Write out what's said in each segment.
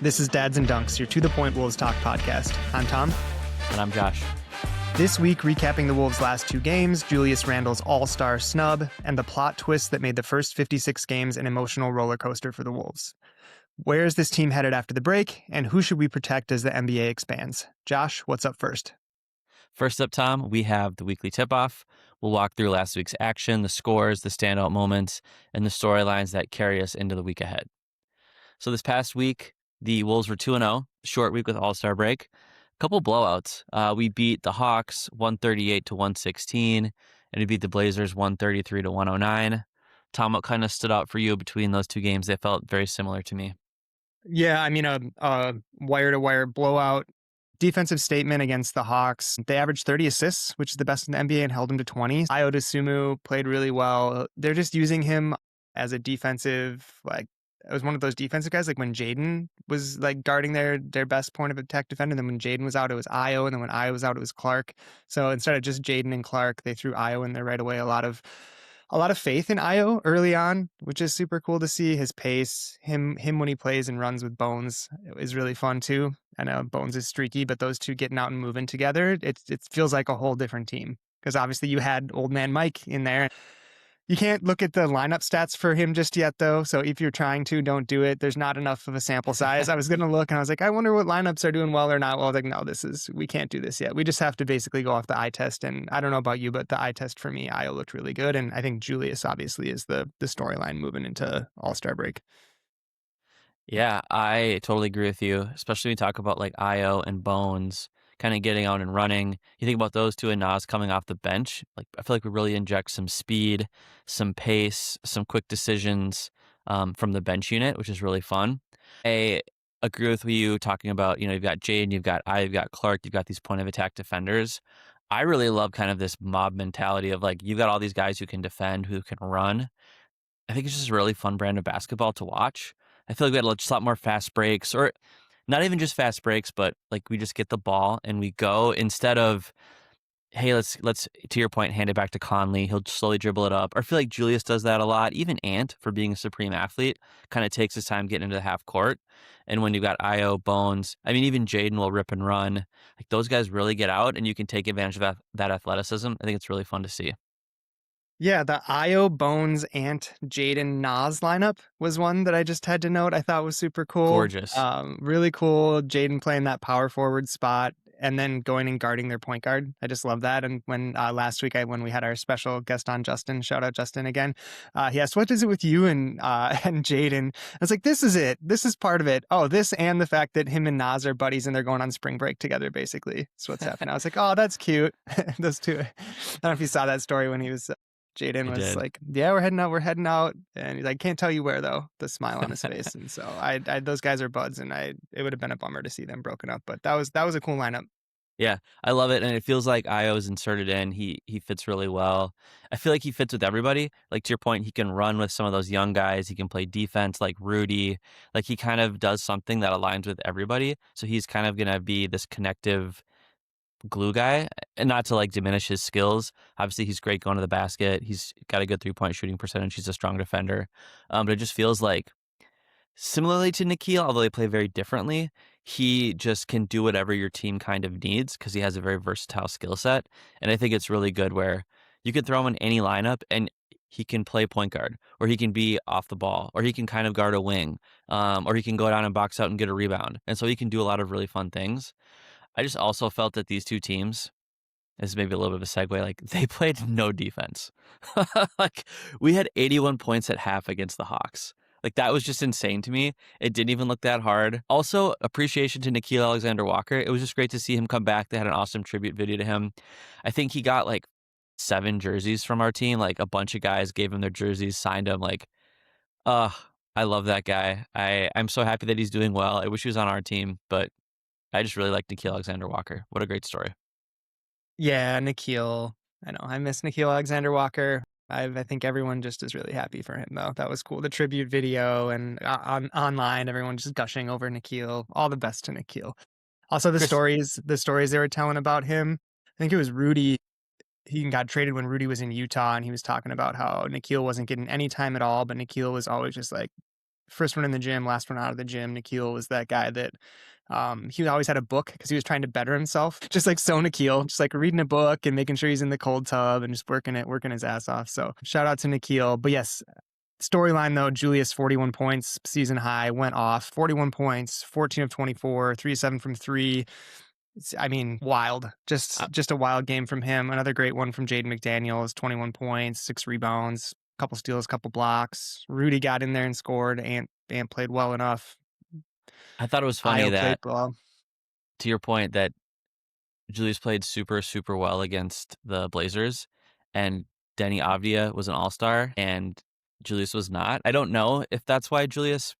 This is Dads and Dunks, your To The Point Wolves Talk podcast. I'm Tom. And I'm Josh. This week, recapping the Wolves' last two games, Julius Randle's all-star snub, and the plot twist that made the first 56 games an emotional roller coaster for the Wolves. Where is this team headed after the break, and who should we protect as the NBA expands? Josh, what's up first? First up, Tom, we have the weekly tip-off. We'll walk through last week's action, the scores, the standout moments, and the storylines that carry us into the week ahead. So this past week, the Wolves were 2-0, short week with All-Star break. A couple blowouts. We beat the Hawks 138-116, and we beat the Blazers 133-109. Tom, what kind of stood out for you between those two games? They felt very similar to me. Yeah, I mean, a wire-to-wire blowout. Defensive statement against the Hawks. They averaged 30 assists, which is the best in the NBA, and held him to 20. Ayo Dosunmu played really well. They're just using him as a defensive, it was one of those defensive guys, like when Jaden was guarding their best point of attack defender. And then when Jaden was out, it was Ayo. And then when Ayo was out, it was Clark. So instead of just Jaden and Clark, they threw Ayo in there right away. A lot of faith in Ayo early on, which is super cool to see. His pace, him when he plays and runs with Bones is really fun too. I know Bones is streaky, but those two getting out and moving together, it feels like a whole different team. Because obviously you had old man Mike in there. You can't look at the lineup stats for him just yet, though. So if you're trying to, don't do it. There's not enough of a sample size. I was going to look and I was like, I wonder what lineups are doing well or not. Well, I was like, no, we can't do this yet. We just have to basically go off the eye test. And I don't know about you, but the eye test for me, Ayo looked really good. And I think Julius obviously is the storyline moving into All-Star break. Yeah, I totally agree with you, especially when you talk about Ayo and Bones kind of getting out and running. You think about those two and Nas coming off the bench. I feel like we really inject some speed, some pace, some quick decisions from the bench unit, which is really fun. I agree with you talking about, you've got Jaden, you've got Ayo, you've got Clark, you've got these point of attack defenders. I really love kind of this mob mentality of you've got all these guys who can defend, who can run. I think it's just a really fun brand of basketball to watch. I feel like we had just a lot more fast breaks, or not even just fast breaks, but we just get the ball and we go instead of, hey, let's to your point, hand it back to Conley. He'll slowly dribble it up. I feel like Julius does that a lot. Even Ant, for being a supreme athlete, kind of takes his time getting into the half court. And when you've got Ayo, Bones, I mean, even Jaden will rip and run. Those guys really get out and you can take advantage of that athleticism. I think it's really fun to see. Yeah, the Ayo, Bones, Ant, Jaden, Nas lineup was one that I just had to note. I thought was super cool. Gorgeous. Really cool. Jaden playing that power forward spot and then going and guarding their point guard. I just love that. And when last week when we had our special guest on, Justin, shout out Justin again, he asked, what is it with you and Jaden? I was like, this is it. This is part of it. Oh, this and the fact that him and Nas are buddies and they're going on spring break together, basically. That's what's happening. I was like, oh, that's cute. Those two. I don't know if you saw that story when he was... Jaden was like, yeah, we're heading out. And he's like, can't tell you where though, the smile on his face. And so I those guys are buds and it would have been a bummer to see them broken up, but that was a cool lineup. Yeah, I love it. And it feels like Ayo's inserted in. He fits really well. I feel like he fits with everybody. To your point, he can run with some of those young guys. He can play defense like Rudy. He kind of does something that aligns with everybody. So he's kind of going to be this connective glue guy, and not to diminish his skills. Obviously he's great going to the basket. He's got a good 3-point shooting percentage. He's a strong defender. But it just feels like, similarly to Nickeil, although they play very differently, he just can do whatever your team kind of needs because he has a very versatile skill set. And I think it's really good where you can throw him in any lineup and he can play point guard, or he can be off the ball, or he can kind of guard a wing, or he can go down and box out and get a rebound. And so he can do a lot of really fun things. I just also felt that these two teams, this is maybe a little bit of a segue, they played no defense. We had 81 points at half against the Hawks. That was just insane to me. It didn't even look that hard. Also, appreciation to Nickeil Alexander-Walker. It was just great to see him come back. They had an awesome tribute video to him. I think he got 7 jerseys from our team. A bunch of guys gave him their jerseys, signed them. I love that guy. I'm so happy that he's doing well. I wish he was on our team, but I just really like Nickeil Alexander-Walker. What a great story. Yeah, Nickeil. I know. I miss Nickeil Alexander-Walker. I think everyone just is really happy for him, though. That was cool. The tribute video and online, everyone just gushing over Nickeil. All the best to Nickeil. Also, the stories they were telling about him. I think it was Rudy. He got traded when Rudy was in Utah, and he was talking about how Nickeil wasn't getting any time at all, but Nickeil was always just first one in the gym, last one out of the gym. Nikhil was that guy that he always had a book because he was trying to better himself, just like so Nikhil, just like reading a book and making sure he's in the cold tub and just working his ass off. So shout out to Nikhil. But yes, storyline though, Julius 41 points, season high, went off 41 points, 14 of 24, 3-7 from three. I mean, wild. Just a wild game from him. Another great one from Jaden McDaniels, 21 points, 6 rebounds, couple steals, couple blocks. Rudy got in there and scored. Ant played well enough. I thought it was funny Ayo played that, well. to your point, that Julius played super, super well against the Blazers, and Denny Avdia was an all-star, and Julius was not. I don't know if that's why Julius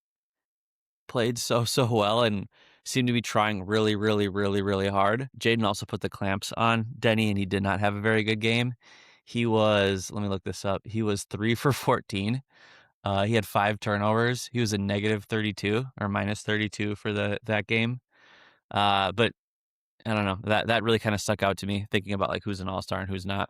played so well and seemed to be trying really, really, really, really hard. Jaden also put the clamps on Denny, and he did not have a very good game. He was, let me look this up, he was 3 for 14. He had 5 turnovers. He was a negative 32 or minus 32 for that game. But I don't know. That really kind of stuck out to me, thinking about like who's an all-star and who's not.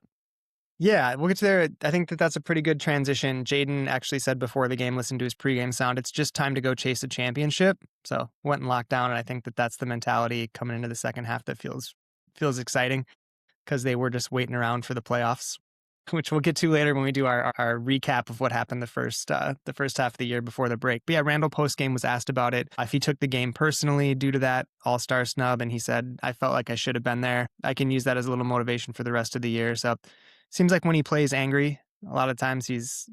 Yeah, we'll get to there. I think that's a pretty good transition. Jaden actually said before the game, listen to his pregame sound, it's just time to go chase a championship. So went and locked down, and I think that's the mentality coming into the second half that feels exciting because they were just waiting around for the playoffs, which we'll get to later when we do our recap of what happened the first half of the year before the break. But yeah, Randle postgame was asked about it, if he took the game personally due to that all-star snub, and he said, I felt like I should have been there. I can use that as a little motivation for the rest of the year. So seems like when he plays angry, a lot of times he's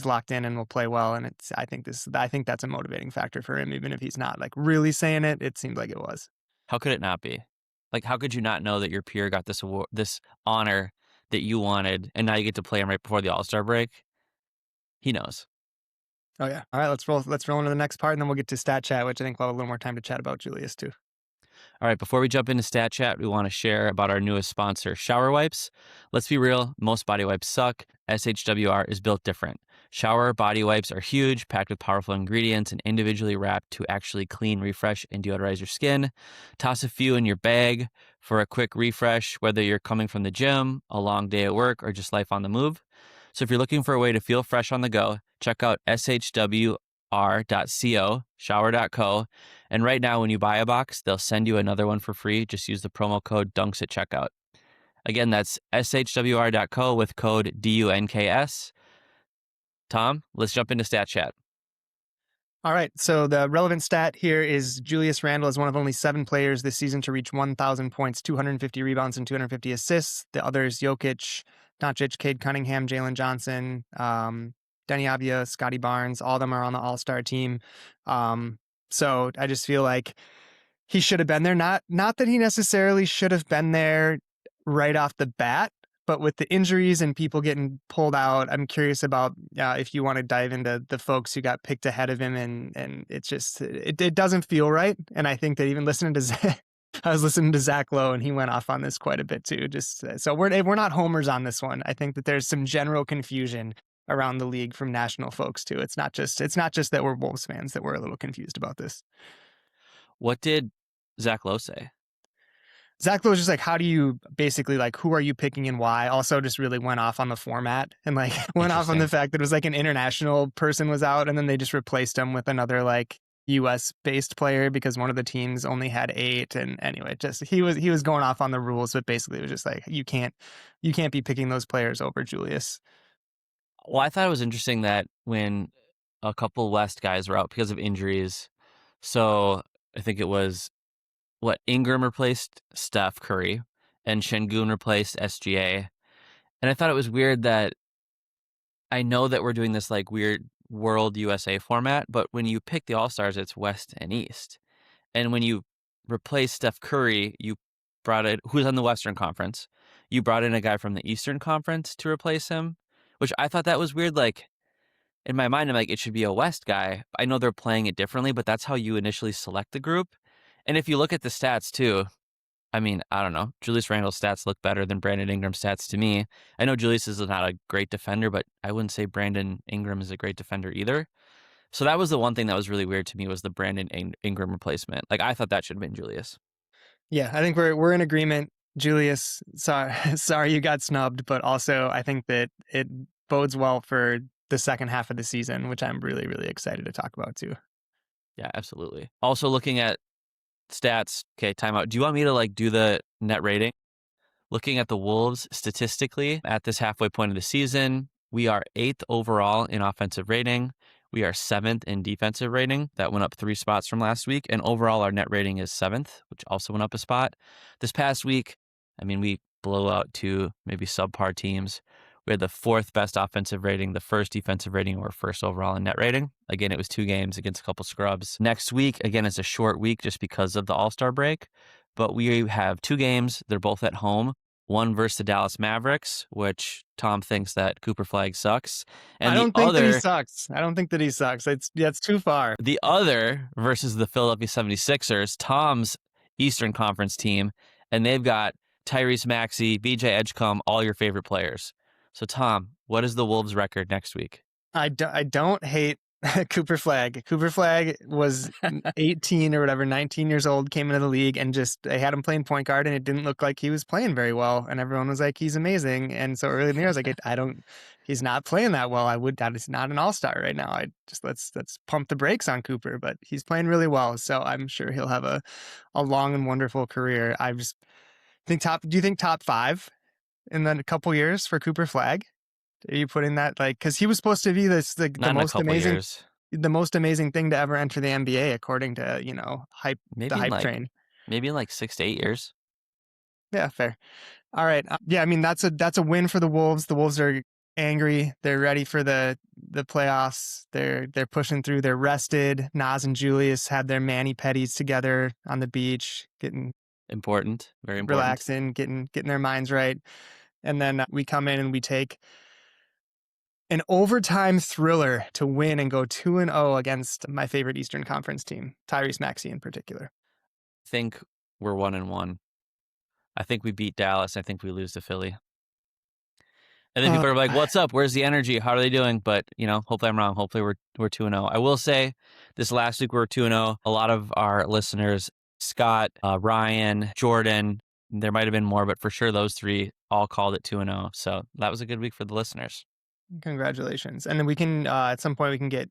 locked in and will play well. And I think that's a motivating factor for him, even if he's not like really saying it. It seemed like it was. How could it not be? Like, how could you not know that your peer got this award, this honor that you wanted, and now you get to play him right before the All-Star break? He knows. Oh yeah. All right, let's roll into the next part, and then we'll get to stat chat, which I think we'll have a little more time to chat about Julius too. All right, before we jump into stat chat, we want to share about our newest sponsor, Shower Wipes. Let's be real, most body wipes suck. SHWR is built different. Shower body wipes are huge, packed with powerful ingredients, and individually wrapped to actually clean, refresh, and deodorize your skin. Toss a few in your bag for a quick refresh, whether you're coming from the gym, a long day at work, or just life on the move. So if you're looking for a way to feel fresh on the go, check out shwr.co, shower.co. And right now, when you buy a box, they'll send you another one for free. Just use the promo code DUNKS at checkout. Again, that's shwr.co with code DUNKS. Tom, let's jump into stat chat. All right, so the relevant stat here is Julius Randle is one of only 7 players this season to reach 1,000 points, 250 rebounds, and 250 assists. The others, Jokic, Doncic, Cade Cunningham, Jalen Johnson, Denny Avdia, Scotty Barnes, all of them are on the all-star team. So I just feel like he should have been there. Not that he necessarily should have been there right off the bat, but with the injuries and people getting pulled out, I'm curious about if you want to dive into the folks who got picked ahead of him, and it's just it doesn't feel right. And I think that even listening to I was listening to Zach Lowe, and he went off on this quite a bit too. Just so we're not homers on this one. I think that there's some general confusion around the league from national folks too. It's not just that we're Wolves fans that we're a little confused about this. What did Zach Lowe say? Zach Lowe was just like, how do you basically like, who are you picking and why? Also just really went off on the format and like went off on the fact that it was like an international person was out, and then they just replaced him with another like US based player because one of the teams only had 8. And anyway, just he was going off on the rules, but basically it was just like, you can't be picking those players over Julius. Well, I thought it was interesting that when a couple West guys were out because of injuries, so I think it was Ingram replaced Steph Curry and Şengün replaced SGA. And I thought it was weird that I know that we're doing this like weird World USA format, but when you pick the All-Stars, it's West and East. And when you replace Steph Curry, you brought in, who's on the Western Conference, you brought in a guy from the Eastern Conference to replace him, which I thought that was weird. Like, in my mind, I'm like, it should be a West guy. I know they're playing it differently, but that's how you initially select the group. And if you look at the stats too, I mean, I don't know. Julius Randle's stats look better than Brandon Ingram's stats to me. I know Julius is not a great defender, but I wouldn't say Brandon Ingram is a great defender either. So that was the one thing that was really weird to me, was the Brandon Ingram replacement. Like, I thought that should have been Julius. Yeah, I think we're in agreement. Julius, sorry you got snubbed, but also I think that it bodes well for the second half of the season, which I'm really, really excited to talk about too. Yeah, absolutely. Also looking at stats. Okay, timeout. Do you want me to like do the net rating? Looking at the Wolves statistically at this halfway point of the season, we are 8th overall in offensive rating. We are 7th in defensive rating. That went up 3 spots from last week. And overall, our net rating is 7th, which also went up a spot. This past week, I mean, we blow out 2 maybe subpar teams. We had the 4th best offensive rating, the 1st defensive rating, or 1st overall in net rating. Again, it was 2 games against a couple scrubs. Next week, again, is a short week just because of the All-Star break. But we have 2 games. They're both at home. One versus the Dallas Mavericks, which Tom thinks that Cooper Flag sucks. And I the don't think that he other, sucks. I don't think that he sucks. It's too far. the other versus the Philadelphia 76ers, Tom's Eastern Conference team. And they've got Tyrese Maxey, BJ Edgecombe, all your favorite players. So, Tom, what is the Wolves' record next week? I don't hate Cooper Flag. Cooper Flag was 18 or whatever, 19 years old, came into the league, and just they had him playing point guard, and it didn't look like he was playing very well. And everyone was like, he's amazing. And so early in the year, I was like, he's not playing that well. That is not an all-star right now. Let's pump the brakes on Cooper, but he's playing really well. So I'm sure he'll have a long and wonderful career. I just think do you think top 5 in a couple years for Cooper Flag? Are you putting that like because he was supposed to be the most amazing years. the most amazing thing to ever enter the NBA according to Maybe the in hype like train. maybe in like 6 to 8 years. Yeah, fair. All right. Yeah, I mean that's a win for the Wolves. The Wolves are angry. They're ready for the playoffs. They're pushing through. They're rested. Nas and Julius had their mani pedis together on the beach, getting Important, very important. relaxing, getting their minds right. And then we come in and we take an overtime thriller to win and go 2-0 against my favorite Eastern Conference team, Tyrese Maxey in particular. I think we're 1-1. I think we beat Dallas. I think we lose to Philly. And then people are like, "What's up? Where's the energy? How are they doing?" But hopefully I'm wrong. Hopefully we're 2-0. I will say, this last week we were 2-0. A lot of our listeners, Scott, Ryan, Jordan, there might have been more, but for sure those 3 all called it 2-0. So that was a good week for the listeners. Congratulations. And then we can, at some point we can get,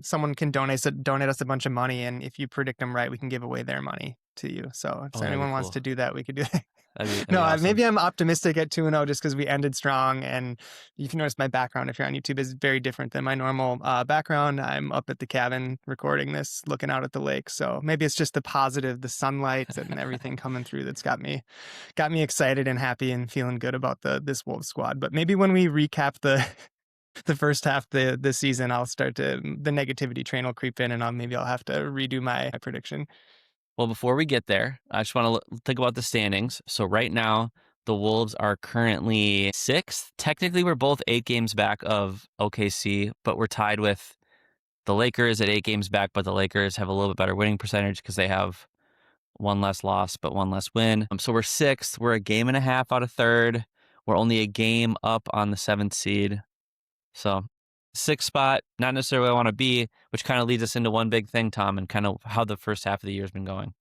someone can donate us a bunch of money. And if you predict them right, we can give away their money to you. So if anyone wants to do that, we could do that. That'd be No, awesome. maybe I'm optimistic at 2-0 just because we ended strong. And you can notice my background, if you're on YouTube, is very different than my normal background. I'm up at the cabin recording this, looking out at the lake. So maybe it's just the positive, the sunlight and everything coming through that's got me excited and happy and feeling good about this Wolves squad. But maybe when we recap the first half of the season, the negativity train will creep in and I'll have to redo my prediction. Well, before we get there, I just want to think about the standings. So right now, the Wolves are currently 6th. Technically, we're both 8 games back of OKC, but we're tied with the Lakers at 8 games back, but the Lakers have a little bit better winning percentage because they have 1 less loss, but 1 less win. So we're 6th. We're a game and a half out of 3rd. We're only a game up on the 7th seed. So 6th spot, not necessarily where I want to be, which kind of leads us into one big thing, Tom, and kind of how the first half of the year has been going.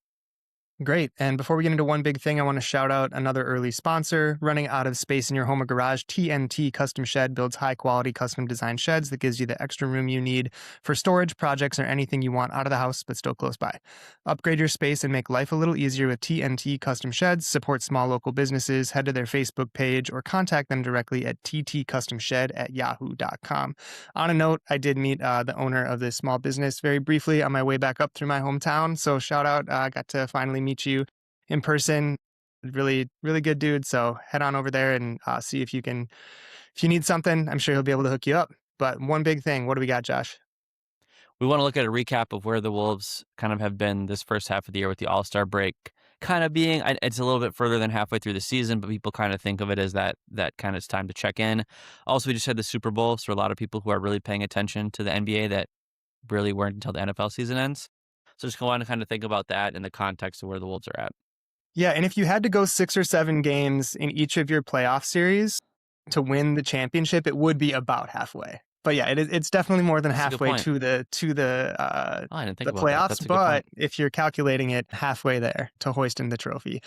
Great. And before we get into one big thing, I want to shout out another early sponsor. Running out of space in your home or garage, TNT Custom Shed builds high-quality custom design sheds that gives you the extra room you need for storage, projects, or anything you want out of the house but still close by. Upgrade your space and make life a little easier with TNT Custom Sheds. Support small local businesses. Head to their Facebook page or contact them directly at ttcustomshed@yahoo.com. On a note, I did meet the owner of this small business very briefly on my way back up through my hometown. So shout out. I got to finally meet you in person. Really, really good dude. So head on over there and see if you need something, I'm sure he'll be able to hook you up. But one big thing, what do we got, Josh? We want to look at a recap of where the Wolves kind of have been this first half of the year with the All-Star break kind of being, it's a little bit further than halfway through the season, but people kind of think of it as that kind of time to check in. Also, we just had the Super Bowl, so a lot of people who are really paying attention to the NBA that really weren't until the NFL season ends. So just want to kind of think about that in the context of where the Wolves are at. Yeah, and if you had to go 6 or 7 games in each of your playoff series to win the championship, it would be about halfway. But yeah, it's definitely more than That's a good halfway point. to Oh, I didn't think the about that. playoffs. That's a good But point. if you're calculating it, halfway there to hoisting the trophy.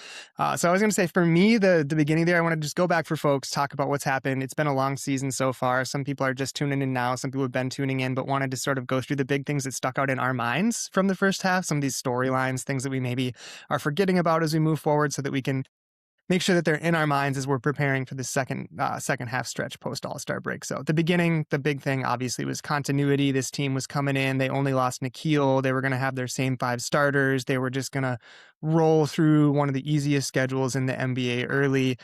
So I was going to say, for me, the beginning there, I want to just go back for folks, talk about what's happened. It's been a long season so far. Some people are just tuning in now. Some people have been tuning in, but wanted to sort of go through the big things that stuck out in our minds from the first half. Some of these storylines, things that we maybe are forgetting about as we move forward, so that we can make sure that they're in our minds as we're preparing for the second half stretch post All-Star break. So at the beginning, the big thing obviously was continuity. This team was coming in. They only lost Nikhil. They were going to have their same 5 starters. They were just going to roll through one of the easiest schedules in the NBA early.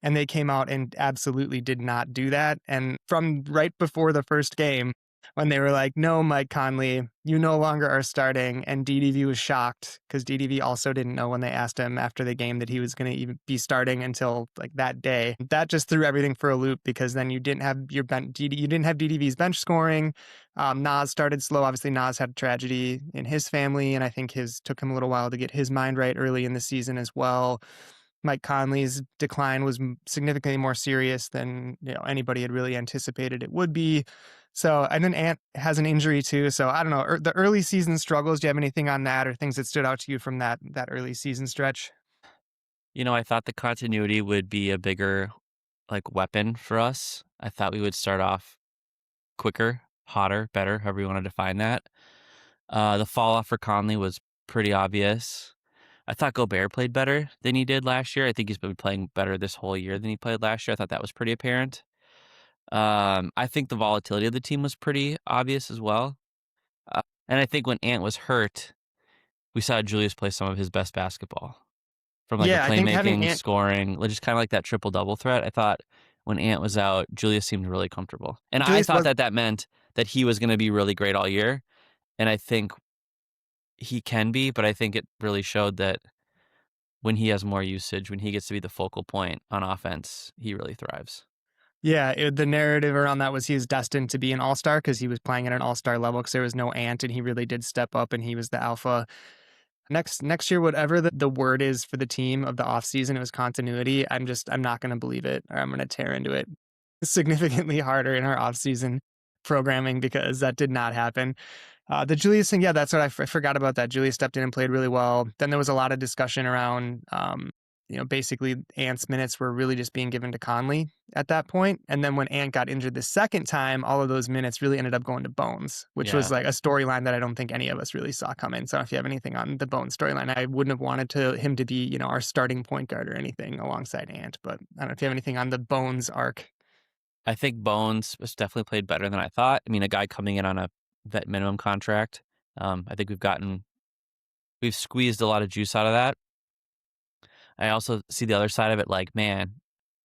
And they came out and absolutely did not do that. And from right before the first game, when they were like, no, Mike Conley, you no longer are starting. And DDV was shocked because DDV also didn't know when they asked him after the game that he was going to even be starting until like that day. That just threw everything for a loop, because then you didn't have you didn't have DDV's bench scoring. Nas started slow. Obviously, Nas had a tragedy in his family, and I think his took him a little while to get his mind right early in the season as well. Mike Conley's decline was significantly more serious than anybody had really anticipated it would be. So, and then Ant has an injury too. So I don't know, the early season struggles. Do you have anything on that, or things that stood out to you from that early season stretch? I thought the continuity would be a bigger like weapon for us. I thought we would start off quicker, hotter, better, however you want to define that. The fall off for Conley was pretty obvious. I thought Gobert played better than he did last year. I think he's been playing better this whole year than he played last year. I thought that was pretty apparent. I think the volatility of the team was pretty obvious as well. And I think when Ant was hurt, we saw Julius play some of his best basketball from like a Yeah, I think having playmaking, Ant, scoring, like, just kind of like that triple double threat. I thought when Ant was out, Julius seemed really comfortable. And I Julius thought was, that that meant that he was going to be really great all year. And I think he can be, but I think it really showed that when he has more usage, when he gets to be the focal point on offense, he really thrives. yeah, the narrative around that was he was destined to be an all-star because he was playing at an all-star level, because there was no Ant, and he really did step up and he was the alpha. Next year, whatever the word is for the team of the offseason, it was continuity. I'm not going to believe it, or I'm going to tear into it significantly harder in our offseason programming, because that did not happen. The Julius thing, yeah, that's what I forgot about that. Julius stepped in and played really well. Then there was a lot of discussion around, basically Ant's minutes were really just being given to Conley at that point. And then when Ant got injured the second time, all of those minutes really ended up going to Bones, which was Yeah. like a storyline that I don't think any of us really saw coming. So if you have anything on the Bones storyline, I wouldn't have wanted him to be, our starting point guard or anything alongside Ant. But I don't know if you have anything on the Bones arc. I think Bones was definitely played better than I thought. I mean, a guy coming in on a vet minimum contract. I think we've squeezed a lot of juice out of that. I also see the other side of it, like, man,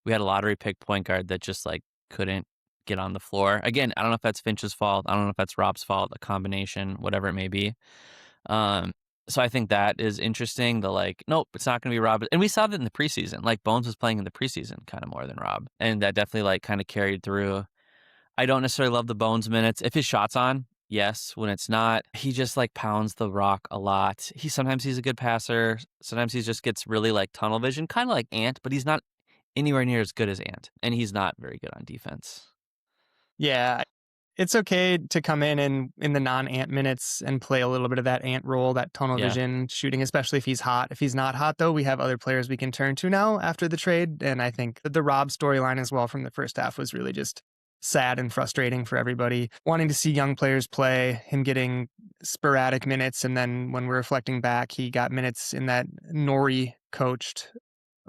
we had a lottery pick point guard that just like couldn't get on the floor. Again, I don't know if that's Finch's fault. I don't know if that's Rob's fault, a combination, whatever it may be. Um, so I think that is interesting. The like, nope, it's not going to be Rob. And we saw that in the preseason. Like Bones was playing in the preseason kind of more than Rob. And that definitely like kind of carried through. I don't necessarily love the Bones minutes. If his shot's on, yes. When it's not, he just like pounds the rock a lot. Sometimes he's a good passer. Sometimes he just gets really like tunnel vision, kind of like Ant, but he's not anywhere near as good as Ant. And he's not very good on defense. Yeah, it's okay to come in the non-Ant minutes and play a little bit of that Ant role, that tunnel Yeah. vision shooting, especially if he's hot. If he's not hot, though, we have other players we can turn to now after the trade. And I think the Rob storyline as well from the first half was really just sad and frustrating for everybody. Wanting to see young players play, him getting sporadic minutes. And then when we're reflecting back, he got minutes in that Nori coached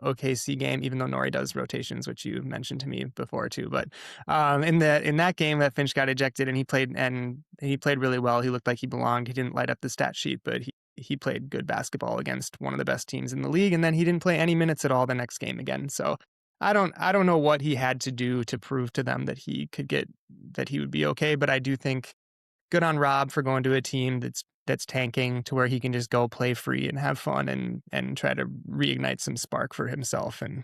OKC game, even though Nori does rotations, which you mentioned to me before too. But in that game that Finch got ejected, and he played really well. He looked like he belonged. He didn't light up the stat sheet, but he played good basketball against one of the best teams in the league. And then he didn't play any minutes at all the next game again. So I don't know what he had to do to prove to them that he would be okay. But I do think good on Rob for going to a team that's tanking to where he can just go play free and have fun and try to reignite some spark for himself. And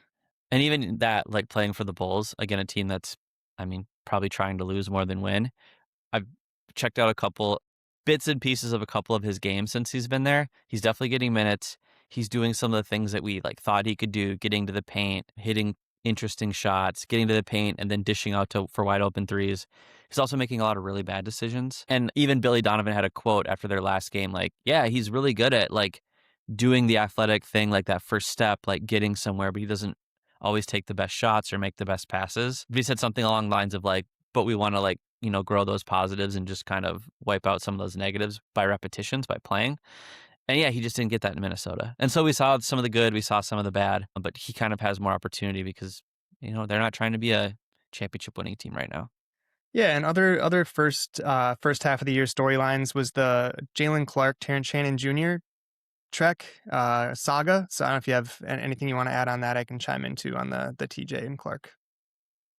And even that, like playing for the Bulls, again, a team that's, I mean, probably trying to lose more than win. I've checked out a couple bits and pieces of a couple of his games since he's been there. He's definitely getting minutes. He's doing some of the things that we like thought he could do, getting to the paint, hitting interesting shots, getting to the paint, and then dishing out for wide open threes. He's also making a lot of really bad decisions. And even Billy Donovan had a quote after their last game, like, yeah, he's really good at like doing the athletic thing, like that first step, like getting somewhere, but he doesn't always take the best shots or make the best passes. But he said something along the lines of like, but we want to like, grow those positives and just kind of wipe out some of those negatives by repetitions, by playing. And yeah, he just didn't get that in Minnesota. And so we saw some of the good, we saw some of the bad, but he kind of has more opportunity because, they're not trying to be a championship winning team right now. Yeah, and other first half of the year storylines was the Jalen Clark, Terrence Shannon Jr. Trek saga. So I don't know if you have anything you want to add on that. I can chime into on the TJ and Clark.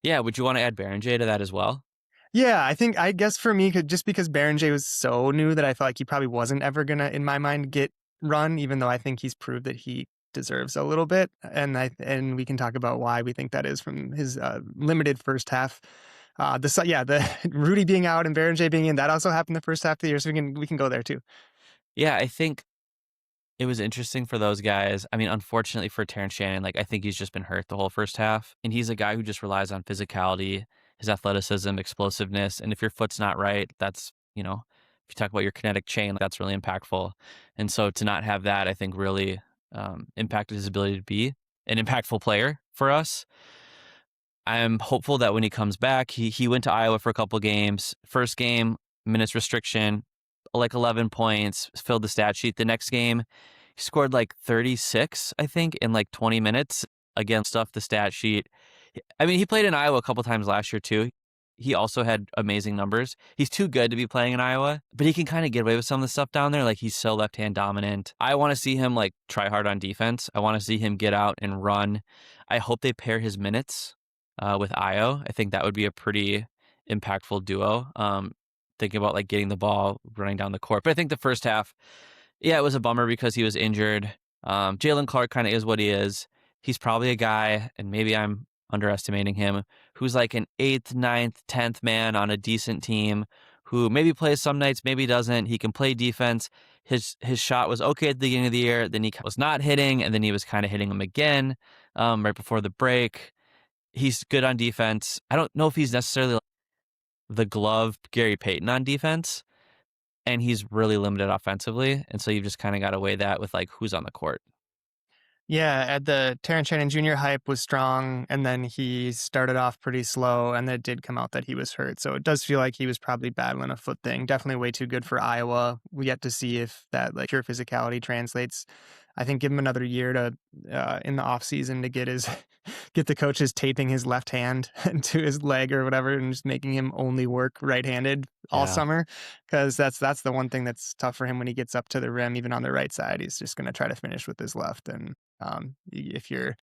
Yeah, would you want to add Beringer to that as well? Yeah, I guess for me, just because Beringer was so new that I felt like he probably wasn't ever gonna, in my mind, get run. Even though I think he's proved that he deserves a little bit, and we can talk about why we think that is from his limited first half. The Rudy being out and Beringer being in, that also happened the first half of the year, so we can go there too. Yeah, I think it was interesting for those guys. I mean, unfortunately for Terrence Shannon, like I think he's just been hurt the whole first half. And he's a guy who just relies on physicality, his athleticism, explosiveness. And if your foot's not right, that's, if you talk about your kinetic chain, that's really impactful. And so to not have that, I think really impacted his ability to be an impactful player for us. I'm hopeful that when he comes back, he went to Iowa for a couple games. First game, minutes restriction, like 11 points, filled the stat sheet. The next game, he scored like 36, I think, in like 20 minutes. Again, stuffed the stat sheet. I mean, he played in Iowa a couple times last year too. He also had amazing numbers. He's too good to be playing in Iowa, but he can kind of get away with some of the stuff down there. Like he's so left-hand dominant. I want to see him like try hard on defense. I want to see him get out and run. I hope they pair his minutes with Ayo. I think that would be a pretty impactful duo. Thinking about like getting the ball, running down the court. But I think the first half, yeah, it was a bummer because he was injured. Jalen Clark kind of is what he is. He's probably a guy, and maybe I'm underestimating him, who's like an 8th, 9th, 10th man on a decent team who maybe plays some nights, maybe doesn't. He can play defense. His shot was okay at the beginning of the year. Then he was not hitting, and then he was kind of hitting them again right before the break. He's good on defense. I don't know if he's necessarily like the gloved Gary Payton on defense, and he's really limited offensively. And so you've just kind of got to weigh that with like who's on the court. Yeah, at the Terrence Shannon Jr. hype was strong, and then he started off pretty slow, and then it did come out that he was hurt. So it does feel like he was probably battling a foot thing. Definitely way too good for Iowa. We get to see if that like pure physicality translates. I think give him another year to in the off season to get get the coaches taping his left hand to his leg or whatever, and just making him only work right-handed all Yeah. summer, because that's the one thing that's tough for him when he gets up to the rim, even on the right side. He's just going to try to finish with his left, and if you're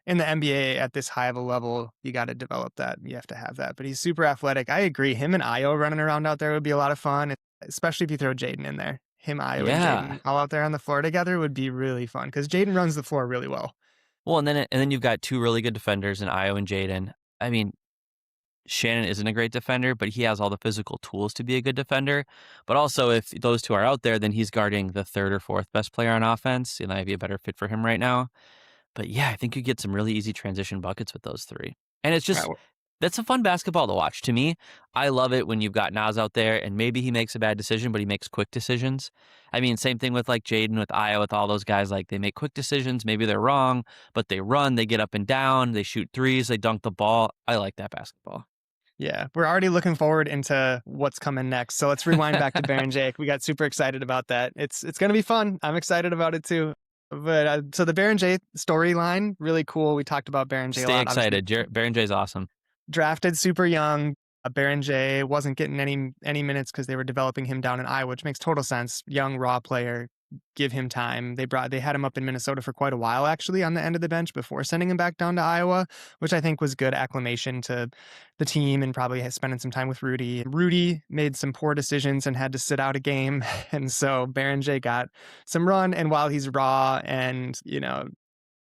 in the NBA at this high of a level, you got to develop that. You have to have that. But he's super athletic. I agree. Him and Ayo running around out there would be a lot of fun, especially if you throw Jaden in there. Him, Ayo, and Yeah. Jaden all out there on the floor together would be really fun because Jaden runs the floor really well. Well, and then you've got two really good defenders in Ayo and Jaden. I mean, Shannon isn't a great defender, but he has all the physical tools to be a good defender. But also, if those two are out there, then he's guarding the third or fourth best player on offense, and that'd be a better fit for him right now. But yeah, I think you get some really easy transition buckets with those three. And it's Right. just, that's a fun basketball to watch. To me, I love it when you've got Nas out there and maybe he makes a bad decision, but he makes quick decisions. I mean, same thing with like Jaden, with Ayo, with all those guys. Like they make quick decisions. Maybe they're wrong, but they run, they get up and down, they shoot threes, they dunk the ball. I like that basketball. Yeah, we're already looking forward into what's coming next. So let's rewind back to Beringer. We got super excited about that. It's going to be fun. I'm excited about it too. But so the Beringer storyline, really cool. We talked about Beringer a Stay lot. excited. Berenger's awesome. Drafted super young. Beringer wasn't getting any minutes because they were developing him down in Iowa, which makes total sense. Young, raw player, give him time. They had him up in Minnesota for quite a while, actually, on the end of the bench before sending him back down to Iowa, which I think was good acclimation to the team and probably spending some time with Rudy. Rudy made some poor decisions and had to sit out a game, and so Beringer got some run. And while he's raw and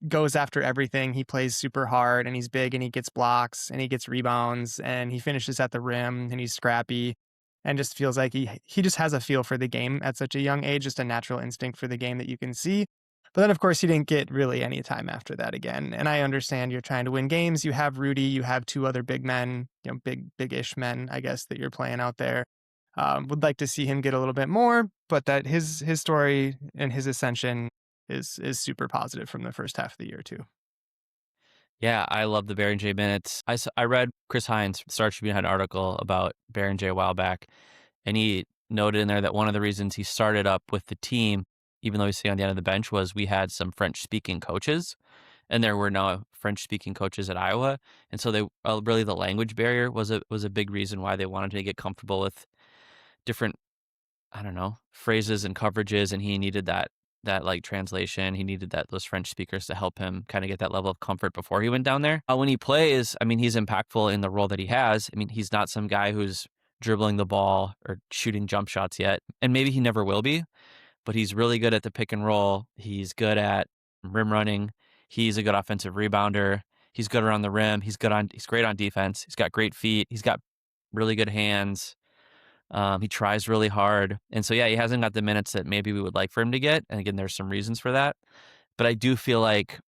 goes after everything, he plays super hard, and he's big, and he gets blocks, and he gets rebounds, and he finishes at the rim, and he's scrappy, and just feels like he just has a feel for the game at such a young age, just a natural instinct for the game that you can see. But then, of course, he didn't get really any time after that again. And I understand you're trying to win games. You have Rudy, you have two other big men, big-ish men, I guess, that you're playing out there. Would like to see him get a little bit more, but that his story and his ascension is super positive from the first half of the year too. Yeah, I love the Beringer minutes. I read Chris Hines, Star Tribune had an article about Beringer a while back, and he noted in there that one of the reasons he started up with the team, even though he's sitting on the end of the bench, was we had some French-speaking coaches, and there were no French-speaking coaches at Iowa, and so they really the language barrier was a big reason why they wanted to get comfortable with different, I don't know, phrases and coverages, and he needed that like translation. He needed those French speakers to help him kind of get that level of comfort before he went down there. When he plays, I mean, he's impactful in the role that he has. I mean, he's not some guy who's dribbling the ball or shooting jump shots yet, and maybe he never will be, but he's really good at the pick and roll. He's good at rim running. He's a good offensive rebounder. He's good around the rim. He's great on defense. He's got great feet. He's got really good hands. He tries really hard. And so, yeah, he hasn't got the minutes that maybe we would like for him to get. And again, there's some reasons for that. But I do feel like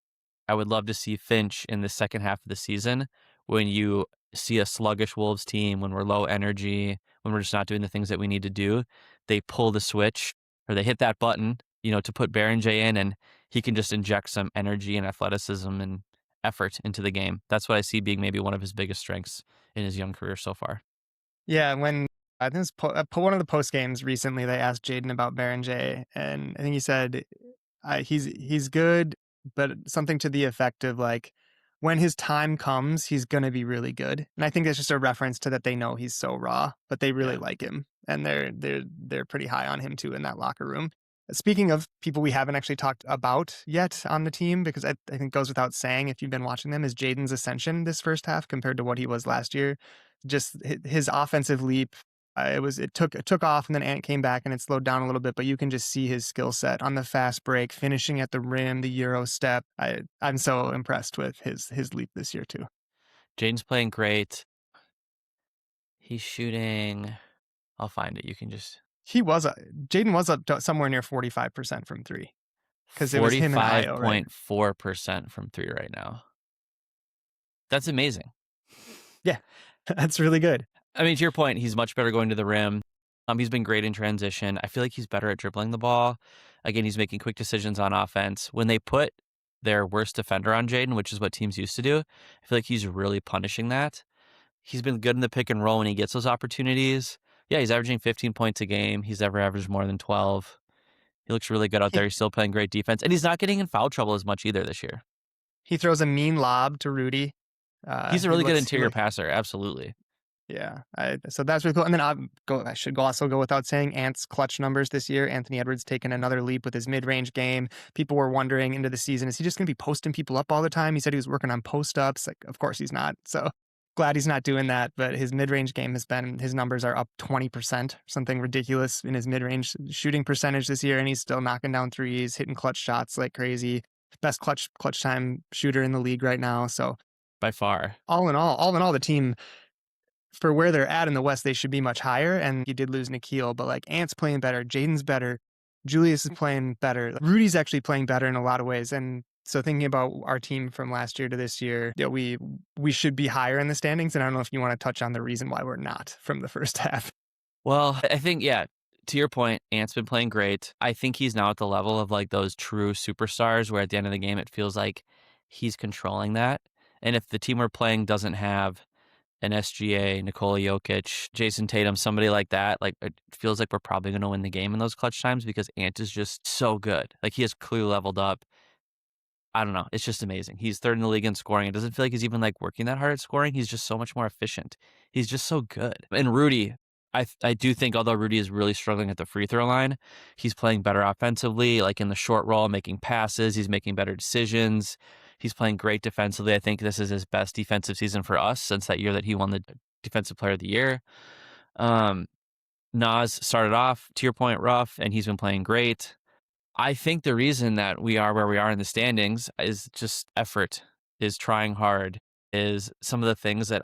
I would love to see Finch in the second half of the season when you see a sluggish Wolves team, when we're low energy, when we're just not doing the things that we need to do. They pull the switch or they hit that button, to put Beringer in, and he can just inject some energy and athleticism and effort into the game. That's what I see being maybe one of his biggest strengths in his young career so far. Yeah, when I think it's one of the post games recently, they asked Jaden about Beringer, and I think he said he's good, but something to the effect of like, when his time comes, he's gonna be really good. And I think that's just a reference to that they know he's so raw, but they really Yeah. like him, and they're pretty high on him too in that locker room. Speaking of people we haven't actually talked about yet on the team, because I think it goes without saying if you've been watching them, is Jaden's ascension this first half compared to what he was last year. Just his offensive leap, it took off, and then Ant came back and it slowed down a little bit, but you can just see his skill set on the fast break, finishing at the rim, the Euro step. I'm so impressed with his leap this year too. Jaden's playing great. He's shooting. I'll find it. You can just Jaden was up to somewhere near 45% from three because it was him and Ayo, right? 45.4% from three right now. That's amazing. Yeah, that's really good. I mean, to your point, he's much better going to the rim. He's been great in transition. I feel like he's better at dribbling the ball. Again, he's making quick decisions on offense. When they put their worst defender on Jaden, which is what teams used to do, I feel like he's really punishing that. He's been good in the pick and roll when he gets those opportunities. Yeah, he's averaging 15 points a game. He's never averaged more than 12. He looks really good out He there. He's still playing great defense. And he's not getting in foul trouble as much either this year. he throws a mean lob to Rudy. He's a He really good looks interior passer. Absolutely. Yeah, so that's really cool. And then I should also go without saying Ant's clutch numbers this year. Anthony Edwards taking another leap with his mid-range game. People were wondering into the season, is he just going to be posting people up all the time? He said he was working on post-ups. Like, of course he's not. So glad he's not doing that. But his mid-range game his numbers are up 20%, something ridiculous in his mid-range shooting percentage this year. And he's still knocking down threes, hitting clutch shots like crazy. Best clutch time shooter in the league right now. So By far. all in all, the team, for where they're at in the West, they should be much higher. And you did lose Nikhil, but like Ant's playing better, Jaden's better, Julius is playing better, Rudy's actually playing better in a lot of ways. And so thinking about our team from last year to this year, we should be higher in the standings. And I don't know if you want to touch on the reason why we're not from the first half. Well, I think, yeah, to your point, Ant's been playing great. I think he's now at the level of like those true superstars where at the end of the game, it feels like he's controlling that. And if the team we're playing doesn't have an SGA, Nikola Jokic, Jason Tatum, somebody like that, like it feels like we're probably going to win the game in those clutch times because Ant is just so good. Like he has clearly leveled up. I don't know. It's just amazing. He's third in the league in scoring. It doesn't feel like he's even like working that hard at scoring. He's just so much more efficient. He's just so good. And Rudy, I do think although Rudy is really struggling at the free throw line, he's playing better offensively, like in the short roll, making passes. He's making better decisions. He's playing great defensively. I think this is his best defensive season for us since that year that he won the Defensive Player of the Year. Nas started off, to your point, rough, and he's been playing great. I think the reason that we are where we are in the standings is just effort, is trying hard, is some of the things that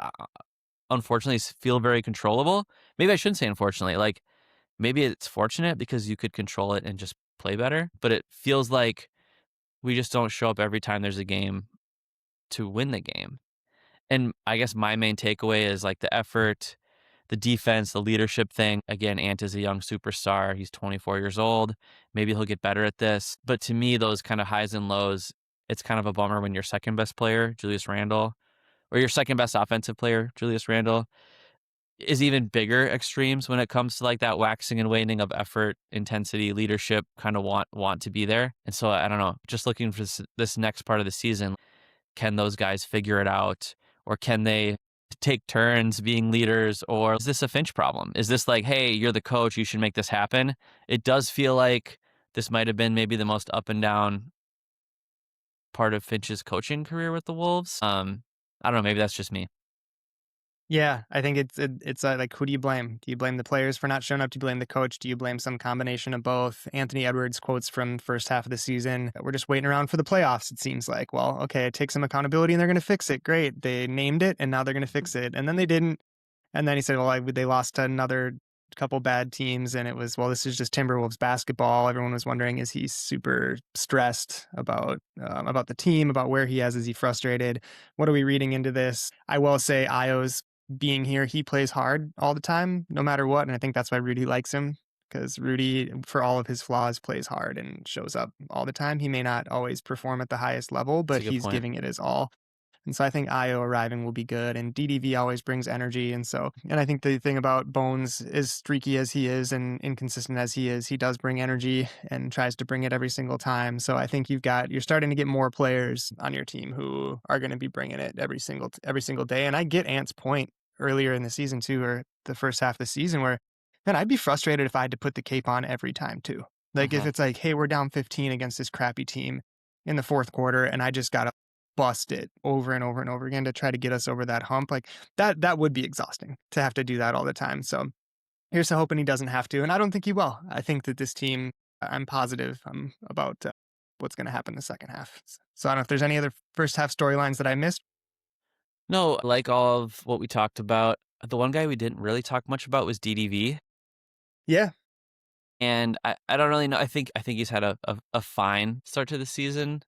unfortunately feel very controllable. Maybe I shouldn't say unfortunately. Like maybe it's fortunate because you could control it and just play better, but it feels like we just don't show up every time there's a game to win the game. And I guess my main takeaway is like the effort, the defense, the leadership thing. Again, Ant is a young superstar. He's 24 years old. Maybe he'll get better at this. But to me, those kind of highs and lows, it's kind of a bummer when your second best player, Julius Randle, or your second best offensive player, Julius Randle, is even bigger extremes when it comes to like that waxing and waning of effort, intensity, leadership, kind of want to be there. And so I don't know, just looking for this next part of the season, can those guys figure it out, or can they take turns being leaders, or is this a Finch problem? Is this like, hey, you're the coach, you should make this happen? It does feel like this might have been maybe the most up and down part of Finch's coaching career with the Wolves. I don't know, maybe that's just me. Yeah, I think it's like, who do you blame? Do you blame the players for not showing up? Do you blame the coach? Do you blame some combination of both? Anthony Edwards quotes from first half of the season: "We're just waiting around for the playoffs." It seems like, well, okay, take some accountability and they're going to fix it. Great, they named it and now they're going to fix it, and then they didn't. And then he said, well, they lost to another couple bad teams, and it was, well, this is just Timberwolves basketball. Everyone was wondering, is he super stressed about the team, about where he is he frustrated? What are we reading into this? I will say Ayo's being here, he plays hard all the time, no matter what, and I think that's why Rudy likes him, because Rudy, for all of his flaws, plays hard and shows up all the time. He may not always perform at the highest level, That's but a good he's point. giving it his all. And so I think Ayo arriving will be good, and DDV always brings energy. And I think the thing about Bones, as streaky as he is and inconsistent as he is, he does bring energy and tries to bring it every single time. So I think you're starting to get more players on your team who are going to be bringing it every single day. And I get Ant's point earlier in the season too, or the first half of the season, where, man, I'd be frustrated if I had to put the cape on every time too. Like if Uh-huh. it's like, hey, we're down 15 against this crappy team in the fourth quarter, and I just got to bust it over and over and over again to try to get us over that hump, like that would be exhausting to have to do that all the time. So here's to hoping he doesn't have to, and I don't think he will. I think that this team, I'm positive about what's going to happen in the second half. So I don't know if there's any other first half storylines that I missed. No, like all of what we talked about, the one guy we didn't really talk much about was DDV. Yeah. And I don't really know. I think he's had a fine start to the season.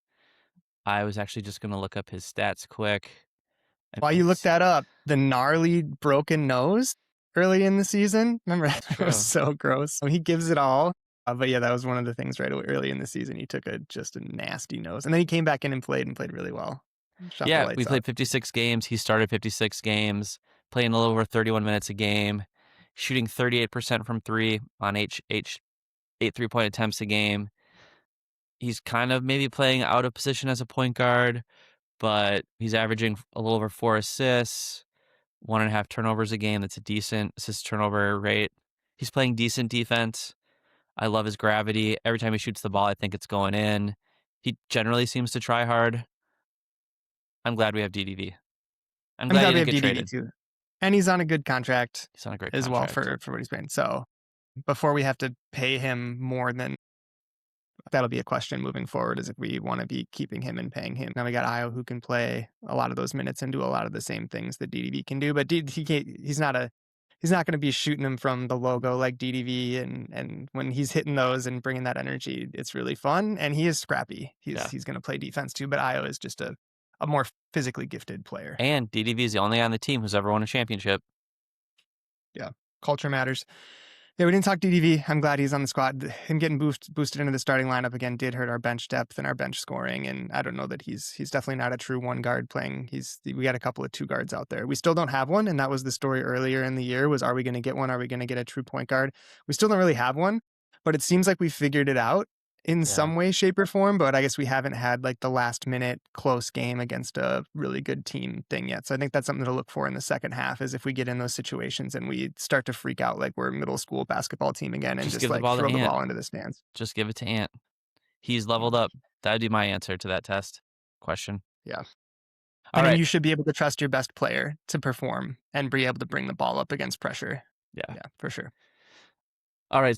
I was actually just gonna look up his stats quick. And While you look let's that up, the gnarly broken nose early in the season, remember, That's it was true. so gross. He gives it all. But yeah, that was one of the things right early in the season. He took just a nasty nose, and then he came back in and played really well. Shot the Yeah, we lights out. played 56 games. He started 56 games, playing a little over 31 minutes a game, shooting 38% from three on eight 3-point attempts a game. He's kind of maybe playing out of position as a point guard, but he's averaging a little over 4 assists, 1.5 turnovers a game. That's a decent assist turnover rate. He's playing decent defense. I love his gravity. Every time he shoots the ball, I think it's going in. He generally seems to try hard. I'm glad we have DDV. I'm I'm glad he glad we didn't have get DDV traded. too, and he's on a good contract He's on a great as well contract. for what he's paying. So before we have to pay him more than, that'll be a question moving forward, is if we want to be keeping him and paying him. Now we got Io, who can play a lot of those minutes and do a lot of the same things that DDV can do, but he's not going to be shooting them from the logo like DDV, and when he's hitting those and bringing that energy, it's really fun, and he is scrappy. Yeah. He's going to play defense too, but Io is just a more physically gifted player. And DDV is the only guy on the team who's ever won a championship. Yeah, culture matters. Yeah, we didn't talk DDV. I'm glad he's on the squad. Him getting boosted into the starting lineup again did hurt our bench depth and our bench scoring. And I don't know that he's definitely not a true one guard playing. We got a couple of two guards out there. We still don't have one, and that was the story earlier in the year. Was, are we going to get one? Are we going to get a true point guard? We still don't really have one, but it seems like we figured it out in Yeah. some way, shape, or form. But I guess we haven't had like the last minute close game against a really good team thing yet. So I think that's something to look for in the second half, is if we get in those situations and we start to freak out like we're a middle school basketball team again, and Just just give the like ball to throw the Ant. ball into the stands. Just give it to Ant. He's Yeah. leveled up. That'd be my answer to that test question. Yeah. All And then right. you should be able to trust your best player to perform and be able to bring the ball up against pressure. Yeah. Yeah, for sure. All right.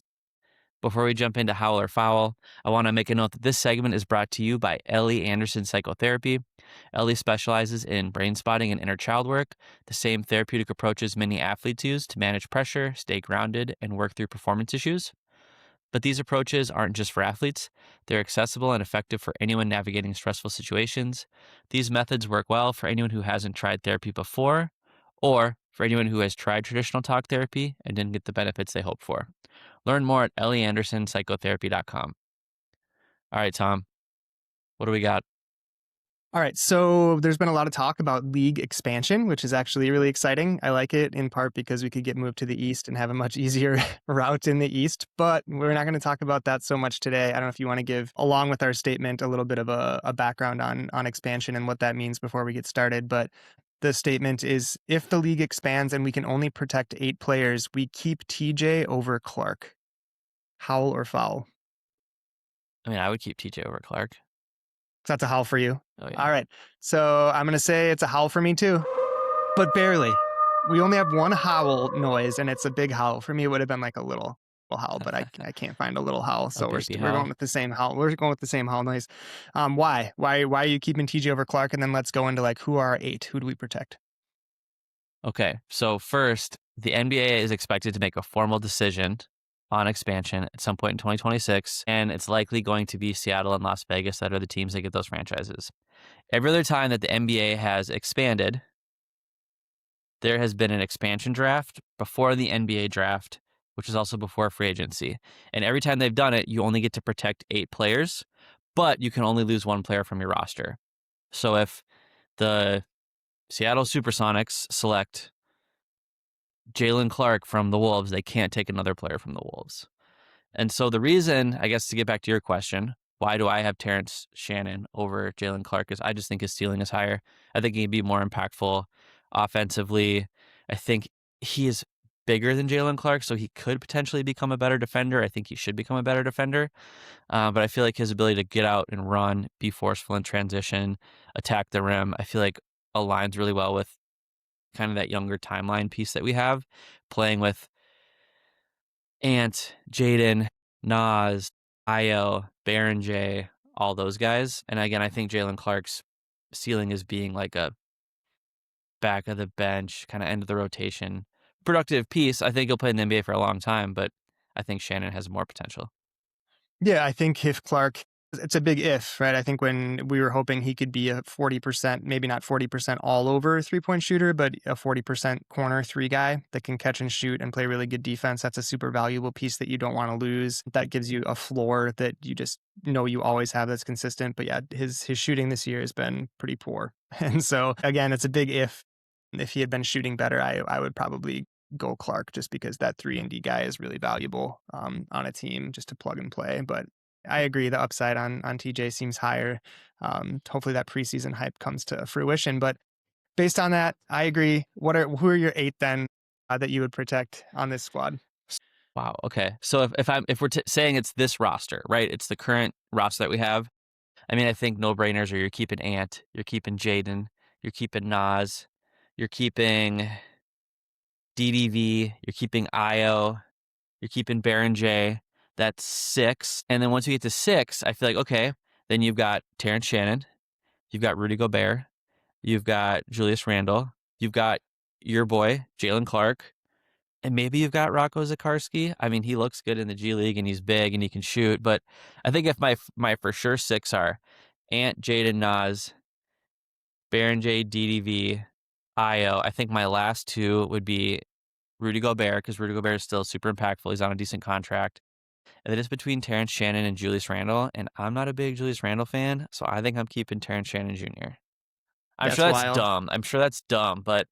Before we jump into Howl or Foul, I want to make a note that this segment is brought to you by Ellie Anderson Psychotherapy. Ellie specializes in brain spotting and inner child work, the same therapeutic approaches many athletes use to manage pressure, stay grounded, and work through performance issues. But these approaches aren't just for athletes, they're accessible and effective for anyone navigating stressful situations. These methods work well for anyone who hasn't tried therapy before, or for anyone who has tried traditional talk therapy and didn't get the benefits they hoped for. Learn more at ellieandersonpsychotherapy.com. All right, Tom, what do we got? All right, so there's been a lot of talk about league expansion, which is actually really exciting. I like it in part because we could get moved to the East and have a much easier route in the East, but we're not going to talk about that so much today. I don't know if you want to give, along with our statement, a little bit of a background on expansion and what that means before we get started. But the statement is, if the league expands and we can only protect 8 players, we keep TJ over Clark. Howl or foul? I mean, I would keep TJ over Clark. So that's a howl for you. Oh, yeah. All right. So I'm going to say it's a howl for me too, but barely. We only have one howl noise, and it's a big howl. For me, it would have been like a little howl, but I can't find a little howl. So we're baby we're howl. going with the same howl. We're going with the same howl noise. Why? Why are you keeping TJ over Clark? And then let's go into like, who are our 8? Who do we protect? Okay, so first, the NBA is expected to make a formal decision on expansion at some point in 2026, and it's likely going to be Seattle and Las Vegas that are the teams that get those franchises. Every other time that the NBA has expanded, there has been an expansion draft before the NBA draft, which is also before free agency. And every time they've done it, you only get to protect 8 players, but you can only lose 1 player from your roster. So if the Seattle Supersonics select Jalen Clark from the Wolves, they can't take another player from the Wolves. And so the reason, I guess, to get back to your question, why do I have Terrence Shannon over Jalen Clark, is I just think his ceiling is higher. I think he'd be more impactful offensively. I think he is bigger than Jalen Clark, so he could potentially become a better defender. I think he should become a better defender. But I feel like his ability to get out and run, be forceful in transition, attack the rim, I feel like aligns really well with kind of that younger timeline piece that we have, playing with Ant, Jaden, Nas, Ayo, Beringer, all those guys. And again, I think Jalen Clark's ceiling is being like a back of the bench, kind of end of the rotation, productive piece. I think he'll play in the NBA for a long time, but I think Shannon has more potential. Yeah, I think if Clark, it's a big if, right? I think when we were hoping he could be a 40%, maybe not 40% all over 3-point shooter, but a 40% corner 3 guy that can catch and shoot and play really good defense. That's a super valuable piece that you don't want to lose. That gives you a floor that you just know you always have that's consistent. But yeah, his shooting this year has been pretty poor. And so again, it's a big if. If he had been shooting better, I would probably go Clark, just because that 3-and-D guy is really valuable on a team just to plug and play. But I agree, the upside on TJ seems higher. Hopefully that preseason hype comes to fruition. But based on that, I agree. Who are your 8 then that you would protect on this squad? Wow. Okay. So if we're saying it's this roster, right? It's the current roster that we have. I mean, I think no brainers are you're keeping Ant, you're keeping Jaden, you're keeping Nas, you're keeping DDV, you're keeping Ayo, you're keeping Beringer. That's 6. And then once you get to 6, I feel like, okay, then you've got Terrence Shannon, you've got Rudy Gobert, you've got Julius Randle, you've got your boy, Jalen Clark, and maybe you've got Rocco Zakarski. I mean, he looks good in the G League and he's big and he can shoot. But I think if my for sure 6 are Ant, Jaden, Nas, Beringer, DDV, Ayo, I think my last 2 would be Rudy Gobert, because Rudy Gobert is still super impactful. He's on a decent contract. And then it's between Terrence Shannon and Julius Randle. And I'm not a big Julius Randle fan, so I think I'm keeping Terrence Shannon Jr. I'm That's sure that's wild. dumb. But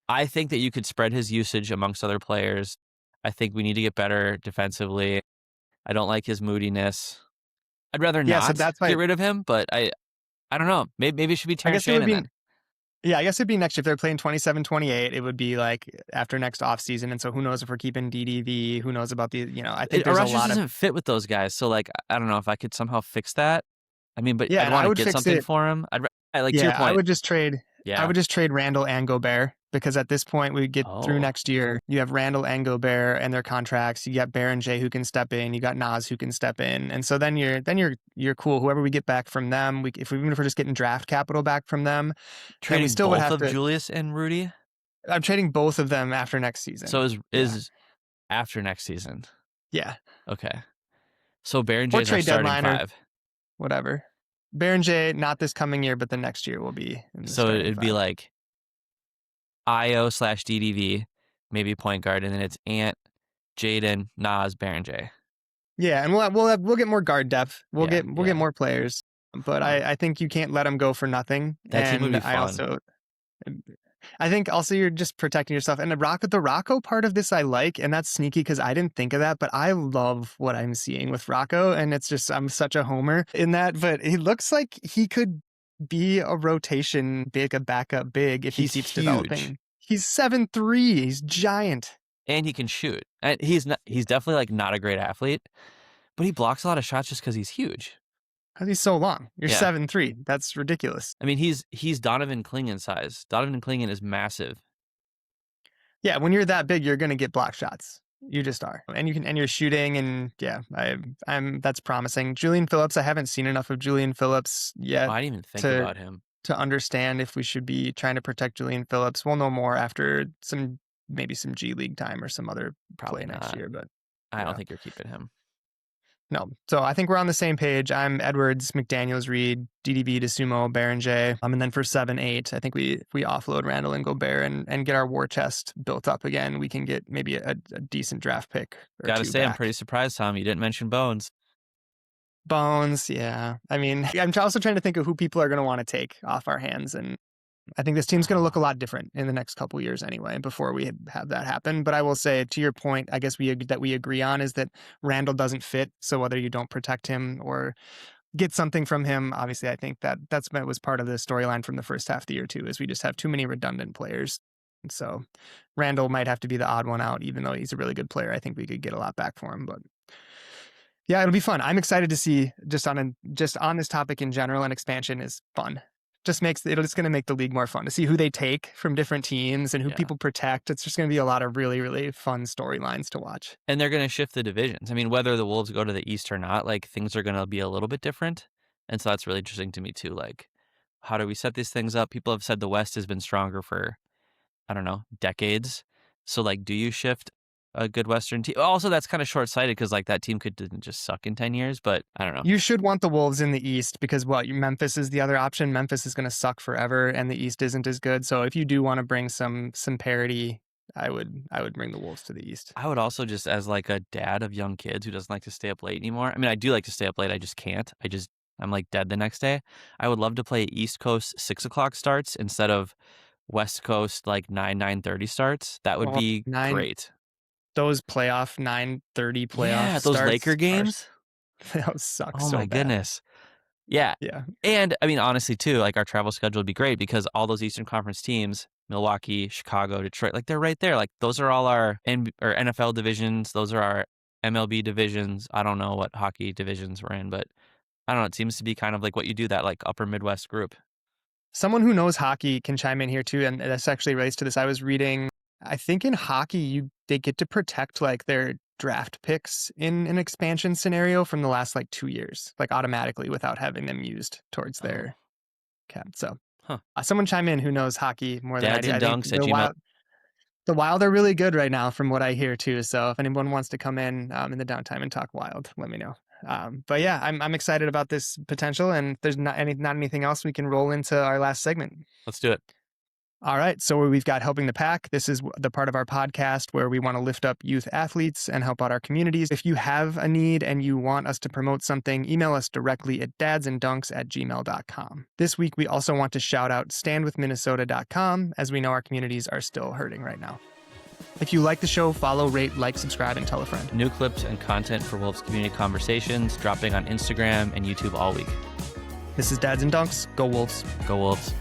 I think that you could spread his usage amongst other players. I think we need to get better defensively. I don't like his moodiness. I'd rather Yeah, so not that's why get rid of him, but I don't know. Maybe it should be I Terrence guess it would Shannon be. then. Yeah, I guess it'd be next year. If they're playing 27-28, it would be like after next offseason. And so who knows if we're keeping DDV? Who knows about I think there's a Our lot of. doesn't fit with those guys, so like I don't know if I could somehow fix that. I mean, but Yeah, I'd and want I to would get fix something it. for him. Like to your Yeah, I point. would just trade. I Yeah. would just trade Randall and Gobert, because at this point we get through Oh, next year. You have Randall and Gobert and their contracts. You got Beringer who can step in. You got Nas who can step in, and so then you're cool. Whoever we get back from them, even if we're just getting draft capital back from them, then we trading still would both have of to. Julius and Rudy. I'm trading both of them after next So season. is Yeah, is after next season. yeah. Okay. So Beringer or is our trade starting deadline or five. whatever. Beringer, not this coming year, but the next year will be in the So starting it'd be five. like Io/DDV, maybe point guard, and then it's Ant, Jaden, Nas, Beringer. Yeah, and we'll get more guard depth. We'll Yeah, get more players, but I think you can't let them go for nothing. that team would And be fun. I think also you're just protecting yourself. And the Rocco part of this I like, and that's sneaky because I didn't think of that, but I love what I'm seeing with Rocco, and it's just I'm such a homer in that. But he looks like he could be a rotation big, a backup big if he He's keeps huge. developing. He's 7'3". He's giant. And he can shoot. And he's definitely like not a great athlete, but he blocks a lot of shots just because he's huge. How's he so long? You're Yeah. 7'3". That's ridiculous. I mean, he's Donovan Clingan size. Donovan Clingan is massive. Yeah, when you're that big, you're gonna get block shots. You just are, and you're shooting, and yeah, I'm that's promising. Julian Phillips, I haven't seen enough of Julian Phillips yet I didn't even think to about him. to understand if we should be trying to protect Julian Phillips. We'll know more after maybe some G League time or some other Probably play next not. year, but I don't think you're keeping him. no. So I think we're on the same page. I'm Edwards, McDaniels, Reed, DDB, Dosunmu, Beringer. And then for 7-8, I think if we offload Randle and Gobert and get our war chest built up again, we can get maybe a decent draft pick or Gotta two say, back. I'm pretty surprised, Tom. You didn't mention Bones. Bones, yeah. I mean, I'm also trying to think of who people are going to want to take off our hands. And I think this team's going to look a lot different in the next couple years anyway, before we have that happen. But I will say, to your point, I guess we agree on is that Randle doesn't fit. So whether you don't protect him or get something from him, obviously, I think that was part of the storyline from the first half of the year too, is we just have too many redundant players. And so Randle might have to be the odd one out, even though he's a really good player. I think we could get a lot back for him, but yeah, it'll be fun. I'm excited to see just on this topic in general, and expansion is fun. Just going to make the league more fun to see who they take from different teams and who people protect. It's just going to be a lot of really, really fun storylines to watch. And they're going to shift the divisions. I mean, whether the Wolves go to the East or not, like things are going to be a little bit different. And so that's really interesting to me too. Like, how do we set these things up? People have said the West has been stronger for, I don't know, decades. So like, do you shift a good Western team? Also, that's kind of short-sighted because like that team didn't just suck in 10 years, but I don't know. You should want the Wolves in the East because Memphis is the other option. Memphis is going to suck forever and the East isn't as good. So if you do want to bring some parity, I would bring the Wolves to the East. I would also, just as like a dad of young kids who doesn't like to stay up late anymore. I mean, I do like to stay up late. I just can't. I'm like dead the next day. I would love to play East Coast 6 o'clock starts instead of West Coast like 9:30 starts. That would be great. Those 9:30 playoff yeah, those Laker games. Those suck oh so my bad. Goodness. Yeah. And I mean, honestly too, like our travel schedule would be great because all those Eastern Conference teams, Milwaukee, Chicago, Detroit, like they're right there. Like those are all our NFL divisions. Those are our MLB divisions. I don't know what hockey divisions we're in, but I don't know. It seems to be kind of like what you do, that like upper Midwest group. Someone who knows hockey can chime in here too, and this actually relates to this. I was reading, I think in hockey, they get to protect like their draft picks in an expansion scenario from the last like 2 years, like automatically without having them used towards their cap. So someone chime in who knows hockey more than I do. The Wild are really good right now from what I hear too. So if anyone wants to come in the downtime and talk Wild, let me know. But yeah, I'm excited about this potential, and if there's not anything else, we can roll into our last segment. Let's do it. All right, so we've got Helping the Pack. This is the part of our podcast where we want to lift up youth athletes and help out our communities. If you have a need and you want us to promote something, email us directly at dadsanddunks@gmail.com. This week, we also want to shout out standwithminnesota.com, as we know our communities are still hurting right now. If you like the show, follow, rate, like, subscribe, and tell a friend. New clips and content for Wolves Community Conversations dropping on Instagram and YouTube all week. This is Dads and Dunks. Go Wolves. Go Wolves.